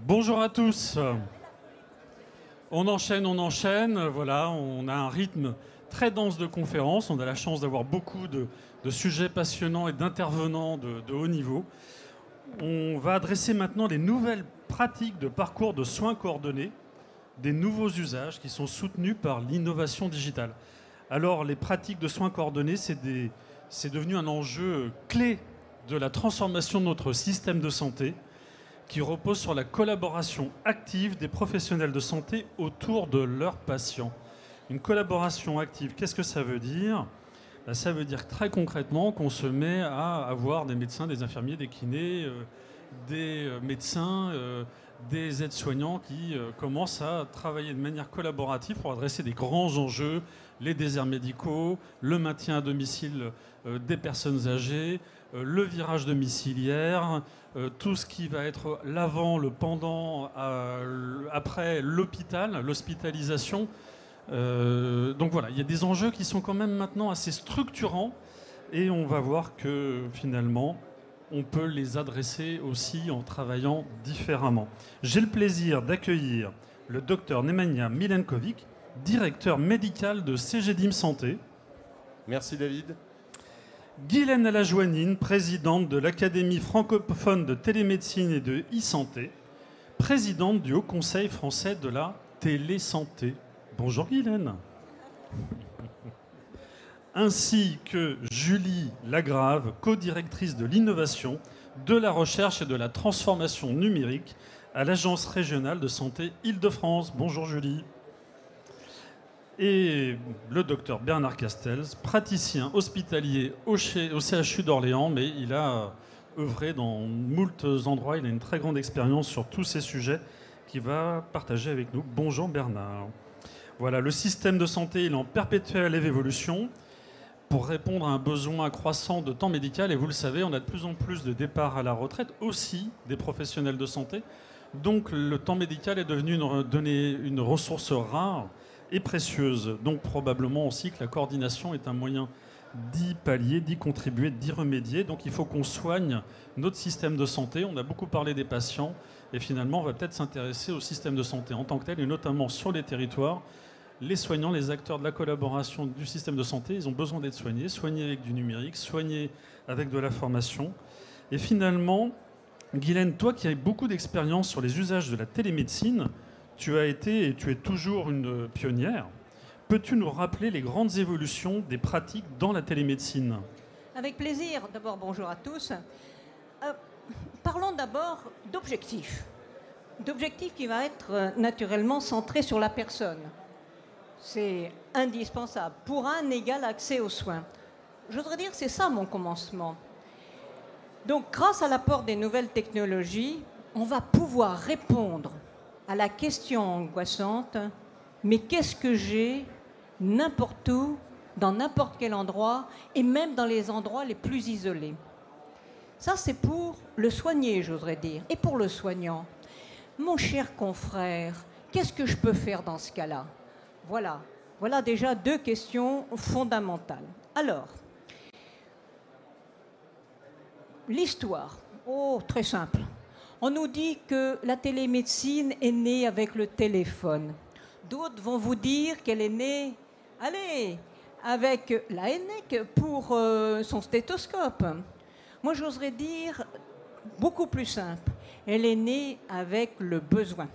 Bonjour à tous. On enchaîne. Voilà, on a un rythme très dense de conférences. On a la chance d'avoir beaucoup de sujets passionnants et d'intervenants de haut niveau. On va adresser maintenant les nouvelles pratiques de parcours de soins coordonnés, des nouveaux usages qui sont soutenus par l'innovation digitale. Alors, les pratiques de soins coordonnés, c'est devenu un enjeu clé de la transformation de notre système de santé, qui repose sur la collaboration active des professionnels de santé autour de leurs patients. Une collaboration active, qu'est-ce que ça veut dire ? Ça veut dire très concrètement qu'on se met à avoir des médecins, des infirmiers, des kinés, des médecins, des aides-soignants qui commencent à travailler de manière collaborative pour adresser des grands enjeux, les déserts médicaux, le maintien à domicile des personnes âgées, le virage domiciliaire, tout ce qui va être l'avant, le pendant, après l'hôpital, l'hospitalisation. Donc voilà, il y a des enjeux qui sont quand même maintenant assez structurants et on va voir que finalement, on peut les adresser aussi en travaillant différemment. J'ai le plaisir d'accueillir le docteur Nemanja Milenkovic, directeur médical de CGDIM Santé. Merci David. Guylaine Alajoanine, présidente de l'Académie francophone de télémédecine et de e-santé, présidente du Haut Conseil français de la télésanté. Bonjour Guylaine. Ainsi que Julie Lagrave, co-directrice de l'innovation, de la recherche et de la transformation numérique à l'Agence régionale de santé Île-de-France. Bonjour Julie. Et le docteur Bernard Castells, praticien hospitalier au CHU d'Orléans, mais il a œuvré dans moult endroits. Il a une très grande expérience sur tous ces sujets qu'il va partager avec nous. Bonjour Bernard. Voilà, le système de santé il est en perpétuelle évolution pour répondre à un besoin croissant de temps médical. Et vous le savez, on a de plus en plus de départs à la retraite, aussi des professionnels de santé. Donc le temps médical est devenu une ressource rare et précieuse. Donc probablement aussi que la coordination est un moyen d'y pallier, d'y contribuer, d'y remédier. Donc il faut qu'on soigne notre système de santé. On a beaucoup parlé des patients et finalement on va peut-être s'intéresser au système de santé en tant que tel et notamment sur les territoires. Les soignants, les acteurs de la collaboration du système de santé, ils ont besoin d'être soignés avec du numérique, soignés avec de la formation. Et finalement, Guylaine, toi qui as beaucoup d'expérience sur les usages de la télémédecine, tu as été et tu es toujours une pionnière. Peux-tu nous rappeler les grandes évolutions des pratiques dans la télémédecine ? Avec plaisir. D'abord, bonjour à tous. Parlons d'abord d'objectifs. D'objectifs qui va être naturellement centré sur la personne. C'est indispensable pour un égal accès aux soins. Je voudrais dire que c'est ça mon commencement. Donc, grâce à l'apport des nouvelles technologies, on va pouvoir répondre à la question angoissante, mais qu'est-ce que j'ai n'importe où, dans n'importe quel endroit, et même dans les endroits les plus isolés. Ça, c'est pour le soigné, j'oserais dire, et pour le soignant. Mon cher confrère, qu'est-ce que je peux faire dans ce cas-là ? Voilà déjà deux questions fondamentales. Alors, l'histoire, très simple. On nous dit que la télémédecine est née avec le téléphone. D'autres vont vous dire qu'elle est née, avec la ENEC pour son stéthoscope. Moi, j'oserais dire beaucoup plus simple. Elle est née avec le besoin.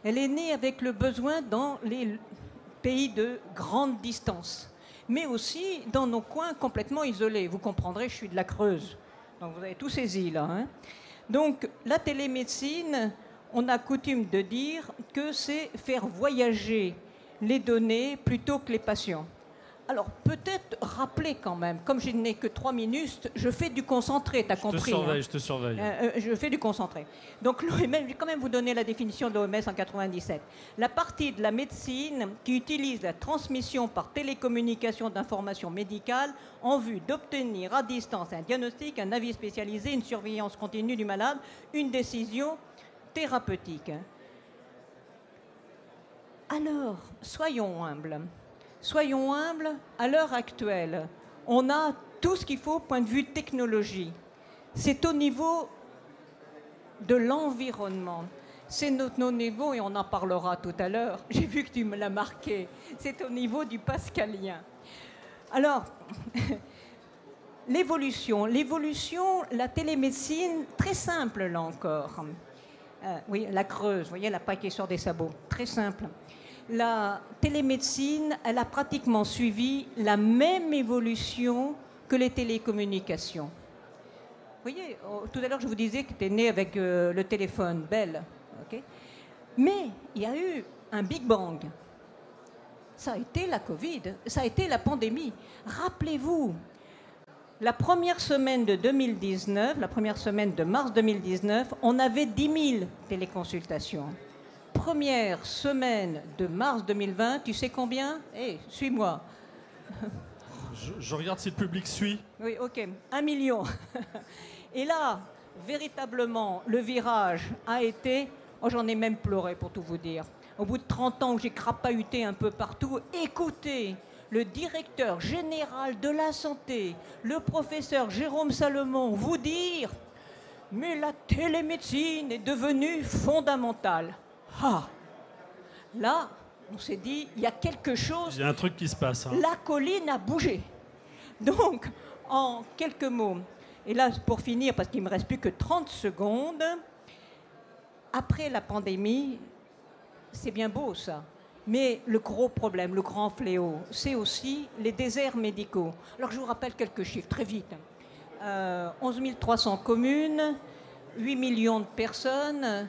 Elle est née avec le besoin dans les pays de grande distance, mais aussi dans nos coins complètement isolés. Vous comprendrez, je suis de la Creuse, donc vous avez tout saisi là. Donc la télémédecine, on a coutume de dire que c'est faire voyager les données plutôt que les patients. Alors peut-être rappeler quand même, comme je n'ai que 3 minutes, je fais du concentré, t'as compris. Je te surveille. Je fais du concentré. Donc l'OMS, je vais quand même vous donner la définition de l'OMS en 97. La partie de la médecine qui utilise la transmission par télécommunication d'informations médicales en vue d'obtenir à distance un diagnostic, un avis spécialisé, une surveillance continue du malade, une décision thérapeutique. Alors, soyons humbles. Soyons humbles, à l'heure actuelle, on a tout ce qu'il faut au point de vue technologie. C'est au niveau de l'environnement. c'est notre niveau, et on en parlera tout à l'heure. J'ai vu que tu me l'as marqué. C'est au niveau du pascalien. Alors, l'évolution, la télémédecine, très simple là encore. Oui, la Creuse, vous voyez, elle n'a pas été sur des sabots. Très simple. La télémédecine, elle a pratiquement suivi la même évolution que les télécommunications. Vous voyez, tout à l'heure, je vous disais que tu es né avec le téléphone, Bell. Okay, mais il y a eu un Big Bang. Ça a été la Covid, ça a été la pandémie. Rappelez-vous, la première semaine de 2019, la première semaine de mars 2019, on avait 10 000 téléconsultations. Première semaine de mars 2020, tu sais combien? Suis-moi. Je regarde si le public suit. Oui, ok, 1 million. Et là, véritablement, le virage a été... Oh, j'en ai même pleuré, pour tout vous dire. Au bout de 30 ans que j'ai crapahuté un peu partout, écoutez le directeur général de la santé, le professeur Jérôme Salomon, vous dire « Mais la télémédecine est devenue fondamentale. » Ah, là, on s'est dit, il y a quelque chose... Il y a un truc qui se passe. Hein. La colline a bougé. Donc, en quelques mots, et là, pour finir, parce qu'il ne me reste plus que 30 secondes, après la pandémie, c'est bien beau ça, mais le gros problème, le grand fléau, c'est aussi les déserts médicaux. Alors, je vous rappelle quelques chiffres, très vite. 11 300 communes, 8 millions de personnes.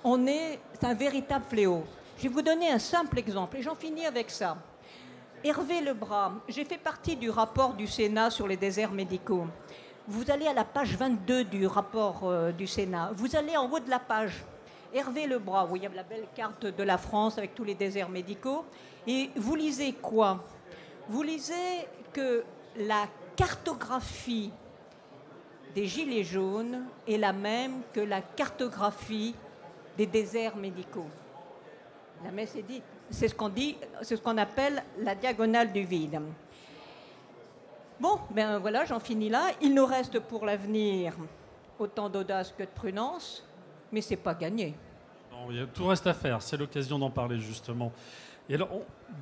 C'est un véritable fléau. Je vais vous donner un simple exemple, et j'en finis avec ça. Hervé Lebras, j'ai fait partie du rapport du Sénat sur les déserts médicaux. Vous allez à la page 22 du rapport du Sénat. Vous allez en haut de la page. Hervé Lebras, vous voyez la belle carte de la France avec tous les déserts médicaux. Et vous lisez quoi? Vous lisez que la cartographie des gilets jaunes est la même que la cartographie des déserts médicaux. La messe est dite. C'est ce qu'on dit, c'est ce qu'on appelle la diagonale du vide. Bon, ben voilà, j'en finis là. Il nous reste pour l'avenir autant d'audace que de prudence, mais c'est pas gagné. Non, tout reste à faire, c'est l'occasion d'en parler justement. Et alors,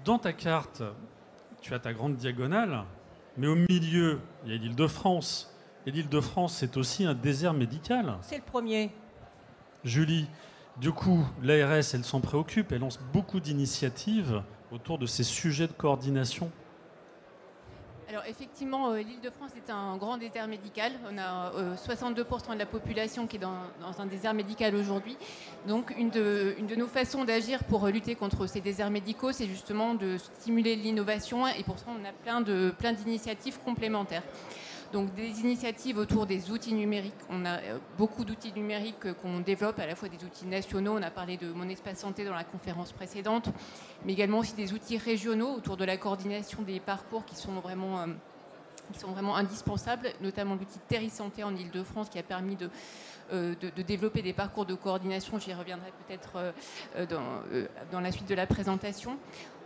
dans ta carte, tu as ta grande diagonale, mais au milieu, il y a l'Île-de-France. Et l'Île-de-France, c'est aussi un désert médical. C'est le premier. Julie, du coup, l'ARS, elle s'en préoccupe, elle lance beaucoup d'initiatives autour de ces sujets de coordination. Alors effectivement, l'Île-de-France est un grand désert médical. On a 62% de la population qui est dans un désert médical aujourd'hui. Donc une de nos façons d'agir pour lutter contre ces déserts médicaux, c'est justement de stimuler l'innovation. Et pour ça, on a plein d'initiatives complémentaires. Donc des initiatives autour des outils numériques. On a beaucoup d'outils numériques qu'on développe, à la fois des outils nationaux, on a parlé de Mon Espace Santé dans la conférence précédente, mais également aussi des outils régionaux autour de la coordination des parcours qui sont vraiment indispensables, notamment l'outil Terri-Santé en Île-de-France qui a permis de développer des parcours de coordination. J'y reviendrai peut-être dans la suite de la présentation.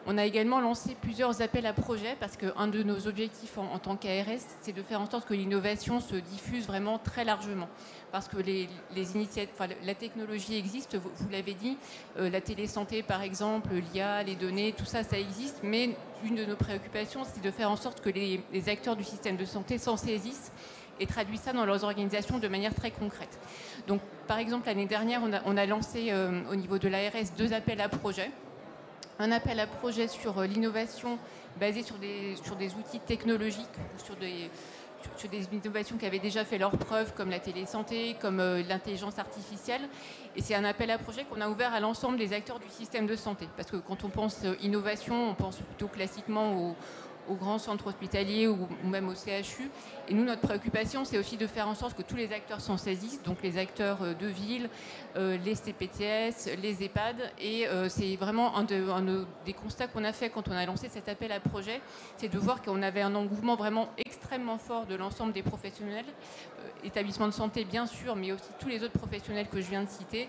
On a également lancé plusieurs appels à projets parce qu'un de nos objectifs en tant qu'ARS, c'est de faire en sorte que l'innovation se diffuse vraiment très largement. Parce que la technologie existe, vous l'avez dit, la télésanté par exemple, l'IA, les données, tout ça, ça existe. Mais une de nos préoccupations, c'est de faire en sorte que les acteurs du système de santé s'en saisissent et traduisent ça dans leurs organisations de manière très concrète. Donc, par exemple, l'année dernière, on a lancé au niveau de l'ARS 2 appels à projets. Un appel à projet sur l'innovation basée sur des outils technologiques, sur des innovations qui avaient déjà fait leurs preuves, comme la télésanté, comme l'intelligence artificielle. Et c'est un appel à projet qu'on a ouvert à l'ensemble des acteurs du système de santé. Parce que quand on pense innovation, on pense plutôt classiquement aux grands centres hospitaliers ou même au CHU. Et nous, notre préoccupation, c'est aussi de faire en sorte que tous les acteurs s'en saisissent, donc les acteurs de ville, les CPTS, les EHPAD. Et c'est vraiment un des constats qu'on a fait quand on a lancé cet appel à projet, c'est de voir qu'on avait un engouement vraiment extrêmement fort de l'ensemble des professionnels, établissements de santé bien sûr, mais aussi tous les autres professionnels que je viens de citer.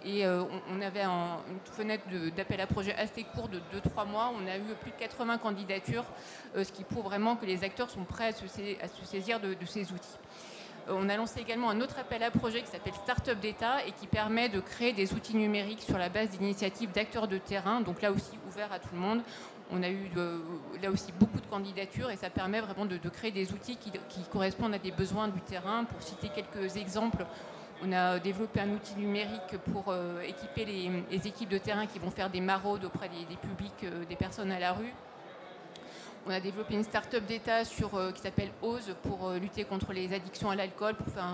Et on avait une fenêtre d'appel à projet assez courte de 2-3 mois. On a eu plus de 80 candidatures, ce qui prouve vraiment que les acteurs sont prêts à se saisir de ces outils. On a lancé également un autre appel à projet qui s'appelle Startup d'État et qui permet de créer des outils numériques sur la base d'initiatives d'acteurs de terrain, donc là aussi ouvert à tout le monde. On a eu là aussi beaucoup de candidatures et ça permet vraiment de créer des outils qui correspondent à des besoins du terrain. Pour citer quelques exemples, on a développé un outil numérique pour équiper les équipes de terrain qui vont faire des maraudes auprès des publics, des personnes à la rue. On a développé une start-up d'État qui s'appelle OSE pour lutter contre les addictions à l'alcool, pour faire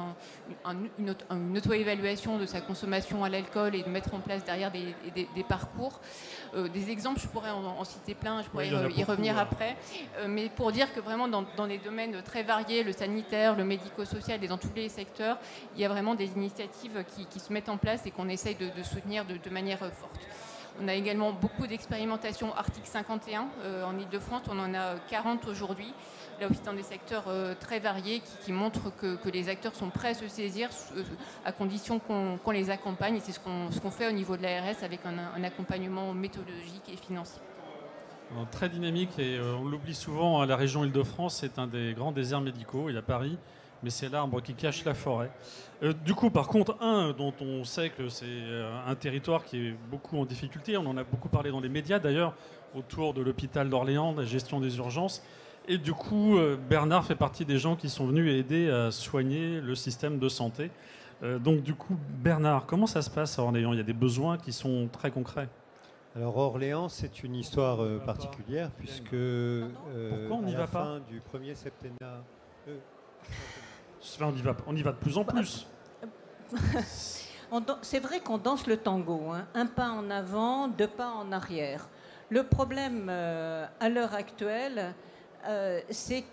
une auto-évaluation de sa consommation à l'alcool et de mettre en place derrière des parcours. Des exemples, je pourrais en citer plein, je pourrais y revenir après. Mais pour dire que vraiment dans des domaines très variés, le sanitaire, le médico-social et dans tous les secteurs, il y a vraiment des initiatives qui se mettent en place et qu'on essaye de soutenir de manière forte. On a également beaucoup d'expérimentations Article 51 en Ile-de-France. On en a 40 aujourd'hui, là aussi dans des secteurs très variés qui montrent que les acteurs sont prêts à se saisir à condition qu'on les accompagne. Et c'est ce qu'on fait au niveau de l'ARS avec un accompagnement méthodologique et financier. Très dynamique et on l'oublie souvent, la région Île-de-France c'est un des grands déserts médicaux. Il y a Paris, mais c'est l'arbre qui cache la forêt. Du coup, par contre, dont on sait que c'est un territoire qui est beaucoup en difficulté, on en a beaucoup parlé dans les médias d'ailleurs, autour de l'hôpital d'Orléans, de la gestion des urgences. Et du coup, Bernard fait partie des gens qui sont venus aider à soigner le système de santé. Donc du coup, Bernard, comment ça se passe à Orléans? Il y a des besoins qui sont très concrets. Alors Orléans, c'est une histoire particulière puisque pourquoi on n'y va pas fin du premier septennat... On y va de plus en plus. C'est vrai qu'on danse le tango, hein. Un pas en avant, 2 pas en arrière. Le problème à l'heure actuelle, c'est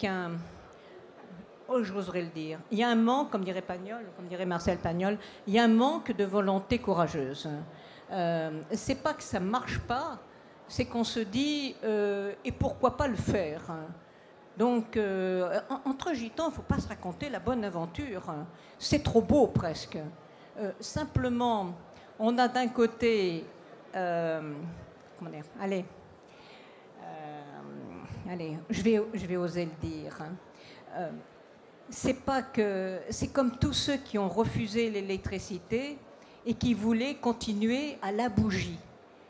j'oserais le dire, il y a un manque, comme dirait Pagnol, comme dirait Marcel Pagnol, il y a un manque de volonté courageuse. C'est pas que ça marche pas, c'est qu'on se dit et pourquoi pas le faire. Donc, entre gitans, il ne faut pas se raconter la bonne aventure. C'est trop beau, presque. Simplement, on a d'un côté... comment dire? Allez, je vais oser le dire. C'est comme tous ceux qui ont refusé l'électricité et qui voulaient continuer à la bougie.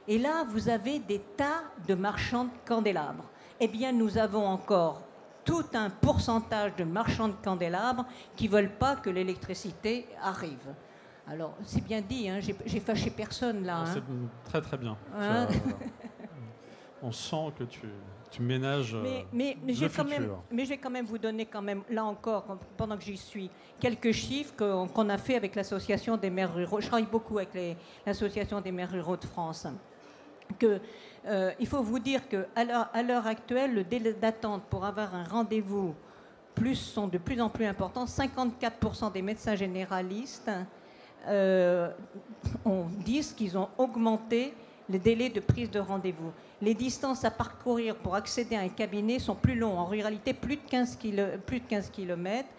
Et là, vous avez des tas de marchands de candélabres. Eh bien, nous avons encore tout un pourcentage de marchands de candélabres qui ne veulent pas que l'électricité arrive. Alors, c'est bien dit, hein, j'ai fâché personne là. Hein. C'est très très bien. Hein? On sent que tu ménages mais le futur. Mais je vais quand même vous donner, là encore, pendant que j'y suis, quelques chiffres qu'on a fait avec l'Association des maires ruraux. Je travaille beaucoup avec l'Association des maires ruraux de France. Il faut vous dire qu'à l'heure actuelle, le délai d'attente pour avoir un rendez-vous sont de plus en plus importants. 54% des médecins généralistes disent qu'ils ont augmenté les délais de prise de rendez-vous. Les distances à parcourir pour accéder à un cabinet sont plus longues. En ruralité, plus de 15 km.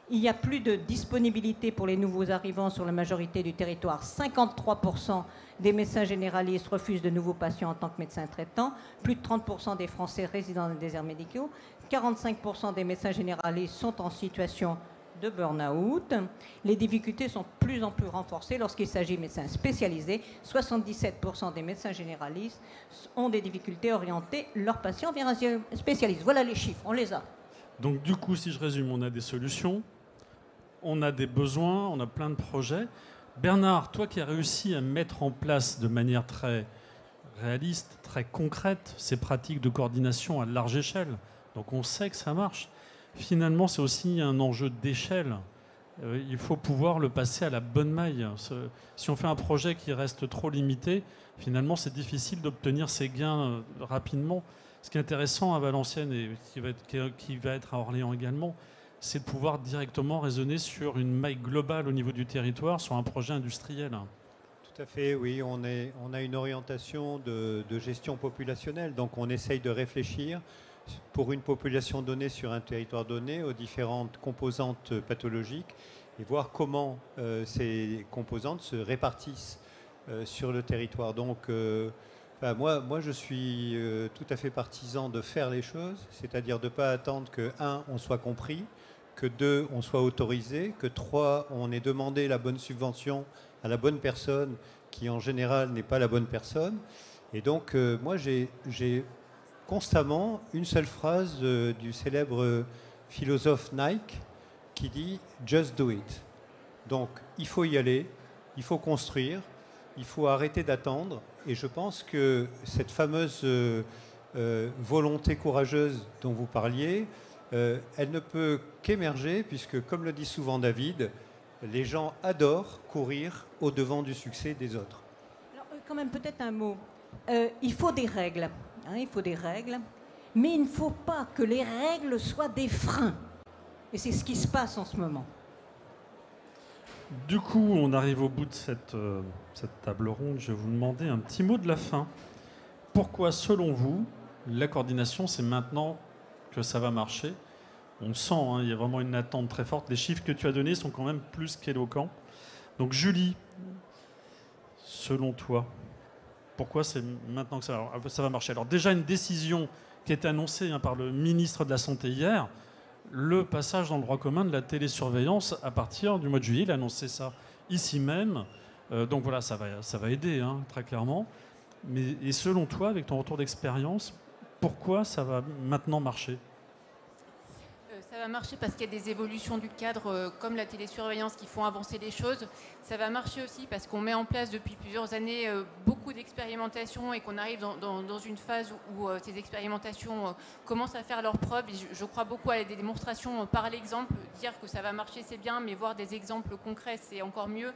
Il n'y a plus de disponibilité pour les nouveaux arrivants sur la majorité du territoire. 53% des médecins généralistes refusent de nouveaux patients en tant que médecins traitants. Plus de 30% des Français résident dans les déserts médicaux. 45% des médecins généralistes sont en situation de burn-out. Les difficultés sont de plus en plus renforcées lorsqu'il s'agit de médecins spécialisés. 77% des médecins généralistes ont des difficultés à orienter leurs patients vers un spécialiste. Voilà les chiffres, on les a. Donc du coup, si je résume, on a des solutions, on a des besoins, on a plein de projets. Bernard, toi qui as réussi à mettre en place de manière très réaliste, très concrète, ces pratiques de coordination à large échelle, donc on sait que ça marche. Finalement, c'est aussi un enjeu d'échelle. Il faut pouvoir le passer à la bonne maille. Si on fait un projet qui reste trop limité, finalement, c'est difficile d'obtenir ces gains rapidement. Ce qui est intéressant à Valenciennes et qui va être à Orléans également, c'est de pouvoir directement raisonner sur une maille globale au niveau du territoire, sur un projet industriel. Tout à fait, oui. On a une orientation de gestion populationnelle. Donc, on essaye de réfléchir pour une population donnée sur un territoire donné aux différentes composantes pathologiques et voir comment ces composantes se répartissent sur le territoire. Donc, moi, je suis tout à fait partisan de faire les choses, c'est-à-dire de ne pas attendre que, on soit compris, que 2, on soit autorisé, que 3, on ait demandé la bonne subvention à la bonne personne, qui en général n'est pas la bonne personne. Et donc, moi, j'ai constamment une seule phrase du célèbre philosophe Nike qui dit « Just do it ». Donc, il faut y aller, il faut construire, il faut arrêter d'attendre. Et je pense que cette fameuse volonté courageuse dont vous parliez, elle ne peut qu'émerger, puisque, comme le dit souvent David, les gens adorent courir au-devant du succès des autres. Alors, quand même, peut-être un mot. Il faut des règles, hein, il faut des règles, mais il ne faut pas que les règles soient des freins. Et c'est ce qui se passe en ce moment. Du coup, on arrive au bout de cette table ronde. Je vais vous demander un petit mot de la fin. Pourquoi, selon vous, la coordination, c'est maintenant que ça va marcher? On sent, hein, il y a vraiment une attente très forte. Les chiffres que tu as donnés sont quand même plus qu'éloquents. Donc, Julie, selon toi, pourquoi c'est maintenant que ça va marcher? Alors, déjà, une décision qui est annoncée, hein, par le ministre de la Santé hier, le passage dans le droit commun de la télésurveillance à partir du mois de juillet. Il a annoncé ça ici même. Donc voilà, ça va aider, hein, très clairement. Mais, et selon toi, avec ton retour d'expérience, pourquoi ça va maintenant marcher? Ça va marcher parce qu'il y a des évolutions du cadre comme la télésurveillance qui font avancer les choses. Ça va marcher aussi parce qu'on met en place depuis plusieurs années beaucoup d'expérimentations et qu'on arrive dans une phase où ces expérimentations commencent à faire leurs preuves. Et je crois beaucoup à des démonstrations par l'exemple. Dire que ça va marcher, c'est bien, mais voir des exemples concrets, c'est encore mieux.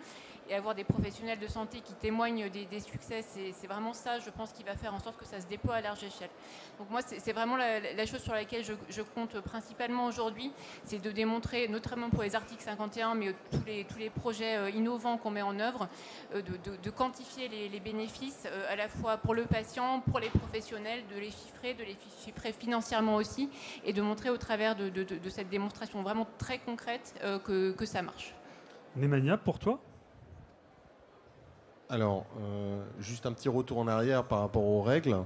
Et avoir des professionnels de santé qui témoignent des succès, c'est vraiment ça, je pense, qui va faire en sorte que ça se déploie à large échelle. Donc moi, c'est vraiment la chose sur laquelle je compte principalement aujourd'hui, c'est de démontrer, notamment pour les articles 51, mais tous les projets innovants qu'on met en œuvre, de quantifier les bénéfices à la fois pour le patient, pour les professionnels, de les chiffrer financièrement aussi, et de montrer au travers de cette démonstration vraiment très concrète que ça marche. Nemanja, pour toi? Alors, juste un petit retour en arrière par rapport aux règles,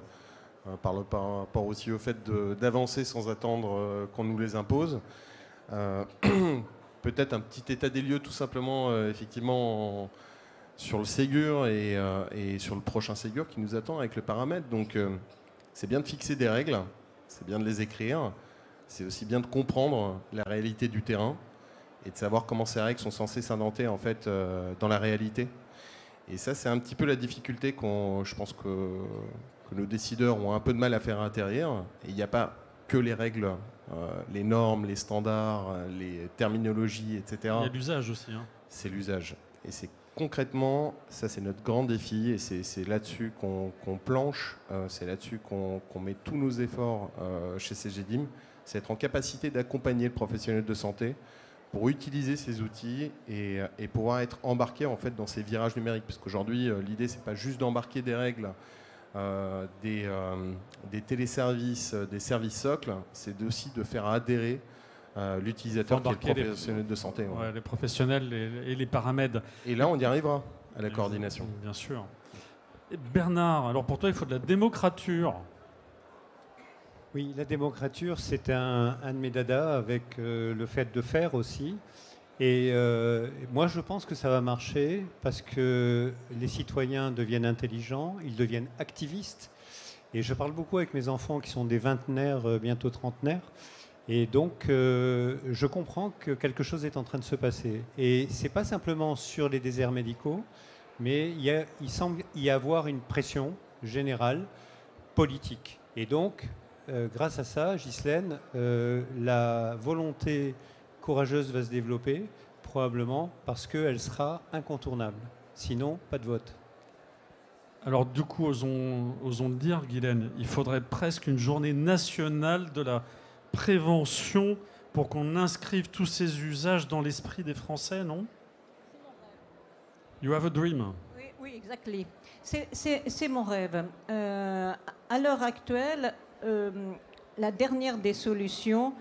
par rapport aussi au fait d'avancer sans attendre qu'on nous les impose. Peut-être un petit état des lieux tout simplement, effectivement, sur le Ségur et sur le prochain Ségur qui nous attend avec le paramètre. Donc, c'est bien de fixer des règles, c'est bien de les écrire, c'est aussi bien de comprendre la réalité du terrain et de savoir comment ces règles sont censées s'indenter en fait dans la réalité. Et ça, c'est un petit peu la difficulté je pense que nos décideurs ont un peu de mal à faire atterrir. Et il n'y a pas que les règles, les normes, les standards, les terminologies, etc. Il y a l'usage aussi. Hein. C'est l'usage. Et c'est concrètement, ça c'est notre grand défi. Et c'est là-dessus qu'on planche, c'est là-dessus qu'on met tous nos efforts chez Cegedim. C'est être en capacité d'accompagner le professionnel de santé pour utiliser ces outils et pouvoir être embarqué en fait dans ces virages numériques. Parce qu'aujourd'hui, l'idée, c'est pas juste d'embarquer des règles, des téléservices, des services socles, c'est aussi de faire adhérer l'utilisateur qui est le professionnel de santé. Ouais, les professionnels et les paramètres. Et là, on y arrivera à la coordination. Bien sûr. Et Bernard, alors pour toi, il faut de la démocrature. Oui, la démocrature, c'est un de mes dadas avec le fait de faire aussi. Et moi, je pense que ça va marcher parce que les citoyens deviennent intelligents, ils deviennent activistes. Et je parle beaucoup avec mes enfants qui sont des vingtenaires, bientôt trentenaires. Et donc, je comprends que quelque chose est en train de se passer. Et ce n'est pas simplement sur les déserts médicaux, mais il semble y avoir une pression générale politique. Et donc, grâce à ça, Ghislaine, la volonté courageuse va se développer, probablement parce qu'elle sera incontournable. Sinon, pas de vote. Alors du coup, osons le dire, Guylaine, il faudrait presque une journée nationale de la prévention pour qu'on inscrive tous ces usages dans l'esprit des Français, non? You have a dream. Oui, exactement. C'est mon rêve. À l'heure actuelle, la dernière des solutions,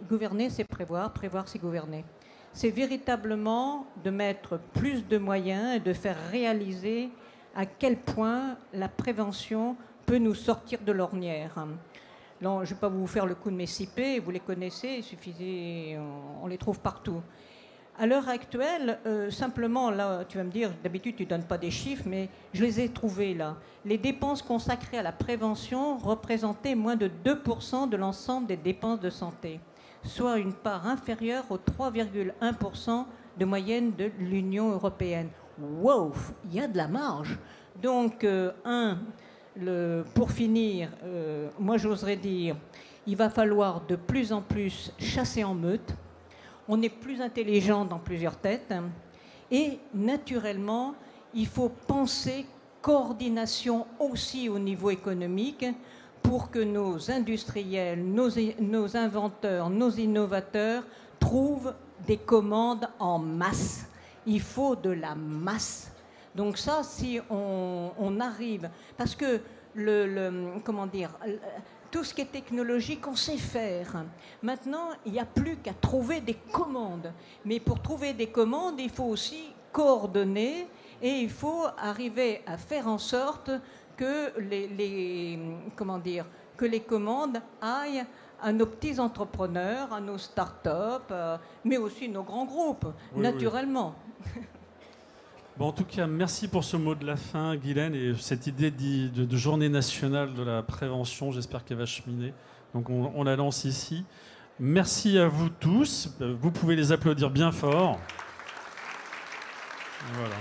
gouverner, c'est prévoir, prévoir, c'est gouverner. C'est véritablement de mettre plus de moyens et de faire réaliser à quel point la prévention peut nous sortir de l'ornière. Là, je ne vais pas vous faire le coup de mes 6 P, vous les connaissez, il suffisait, on les trouve partout. À l'heure actuelle, simplement, là, tu vas me dire, d'habitude, tu ne donnes pas des chiffres, mais je les ai trouvés là. Les dépenses consacrées à la prévention représentaient moins de 2% de l'ensemble des dépenses de santé, soit une part inférieure aux 3,1% de moyenne de l'Union européenne. Wow, il y a de la marge. Donc, pour finir, moi j'oserais dire, il va falloir de plus en plus chasser en meute. On est plus intelligent dans plusieurs têtes. Et naturellement, il faut penser coordination aussi au niveau économique pour que nos industriels, nos inventeurs, nos innovateurs trouvent des commandes en masse. Il faut de la masse. Donc ça, si on arrive... Parce que, comment dire... Tout ce qui est technologique, on sait faire. Maintenant, il n'y a plus qu'à trouver des commandes. Mais pour trouver des commandes, il faut aussi coordonner et il faut arriver à faire en sorte que que les commandes aillent à nos petits entrepreneurs, à nos start-up, mais aussi nos grands groupes, oui, naturellement. Oui. Bon, en tout cas, merci pour ce mot de la fin, Guylaine, et cette idée de journée nationale de la prévention, j'espère qu'elle va cheminer. Donc on la lance ici. Merci à vous tous. Vous pouvez les applaudir bien fort. Voilà.